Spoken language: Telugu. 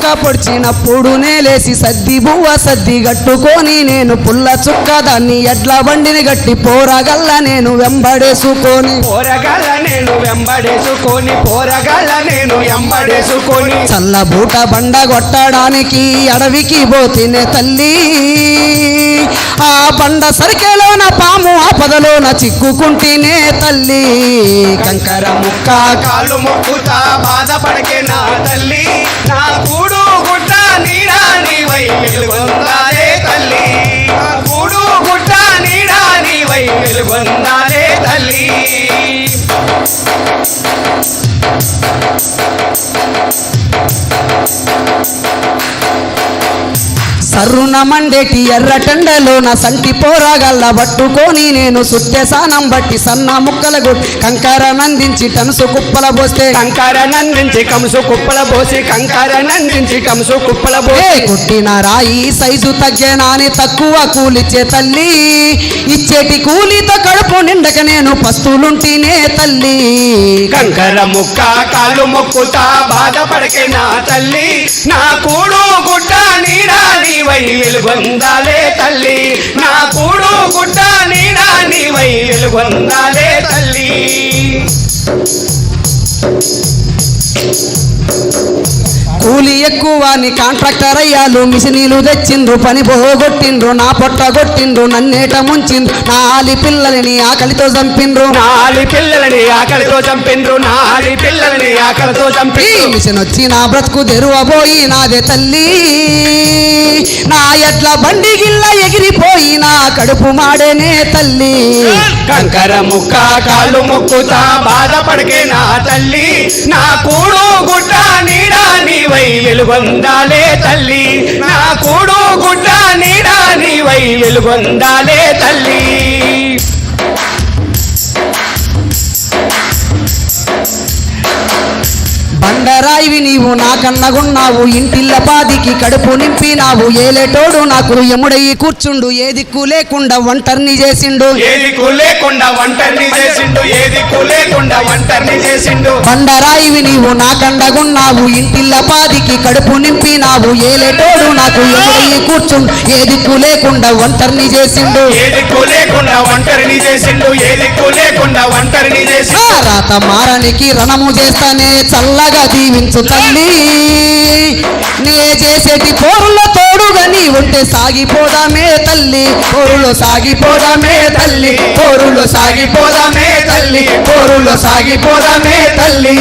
ముక్క పొడిచినప్పుడు నేలేసి సద్ది బువ్వ సద్ది గట్టుకొని నేను పుల్ల చుక్క దాన్ని ఎడ్ల బండిని గట్టి పోరగల్ల నేను వెంబడేసుకొని చల్ల బూట బండ కొట్టడానికి అడవికి పోతినే తల్లి ఆ బండ సరికెలోన పాము ఆపదలోన చిక్కుకుంటేనే తల్లి కంకర ముక్క కాలు మొక్కుతా బాధపడకే నా తల్లి నా కూడు గుట్ట నీడా నీవై వెలుగొందాలే తల్లి నా కూడు గుట్ట నీడా నీవై వెలుగొందాలే తల్లి సర్రున మండేటి ఎర్రటెండలోన సంటి పోరాగల్ల పట్టుకొని నేను సుట్టె సానం బట్టి సన్న ముక్కల కొట్టి కంకర నందించి టనుసు కుప్పల పోస్తే కంకర నందించి కంసు కుప్పల పోసి కంకర నందించి కంసు కుప్పల పోసి కొట్టిన రాయి సైజు తగ్గేనాని తక్కువ కూలిచ్చే తల్లి ఇచ్చేటి కూలితో కడుపు నిండక నేను పస్తులుంటినే తల్లి కంకర ముక్క కాలు మొక్కుతా బాధపడకే నా తల్లి నా కూడు గుట్ట నీడా నీవై వెలుగొందాలే తల్లి నా కూడు గుట్ట నీడా నీవై వెలుగొందాలే తల్లి కూలి ఎక్కువని కాంట్రాక్టర్ అయ్యాలు మిషనీలు తెచ్చిండ్రు పని పోగొట్టిండ్రు నా పొట్ట కొట్టిండ్రు నన్నేట ముంచిండ్రు నాలి పిల్లలని ఆకలితో చంపిండ్రు నాలి పిల్లలని ఆకలితో చంపిండ్రు నాలి పిల్లలని ఆకలితో చంపిండ్రు మిషన్ వచ్చి నా బ్రతుకు తెరువబోయి నాదే తల్లి నా ఎడ్ల బండి గిల్ల ఎగిరిపోయి నా కడుపు మాడేనే తల్లి కంకర ముక్క కాళ్ళు మొక్కుతా బాధపడకే నా తల్లి నా కూడు గుట్ట నీడా నీవై వెలుగొందాలే తల్లి నా కూడు గుట్ట నీడా నీవై వెలుగొందాలే తల్లి బండరాయివి నీవు నాకన్నగున్నావు ఇంటిల్ల పాదికి కడుపు నింపినావు ఏలేటోడు నాకు ఎముడయ్యి కూర్చుండు ఏ దిక్కు లేకుండా ఒంటరిని చేసిండు ఏ దిక్కు లేకుండా ఒంటరిని చేసిండు ఏ దిక్కు లేకుండా ఒంటరిని చేసిండు బండరాయివి నీవు నాకండగున్నావు ఇంటిల్ల పాదికి కడుపు నింపినావు ఏలేటోడు నాకు ఎముడయ్యి కూర్చుండు ఏ దిక్కు లేకుండా ఒంటరిని చేసిండు ఏ దిక్కు లేకుండా ఒంటరిని చేసిండు ఏ దిక్కు లేకుండా ఒంటరిని చేసిండు రాత మారనికి రణము చేస్తానే చల్లగా దీవించు తల్లి నే చేసేటి పోరులో తోడుగా నీ ఉంటే సాగిపోదామే తల్లి పోరులో సాగిపోదామే తల్లి పోరులో సాగిపోదామే తల్లి పోరులో సాగిపోదామే తల్లి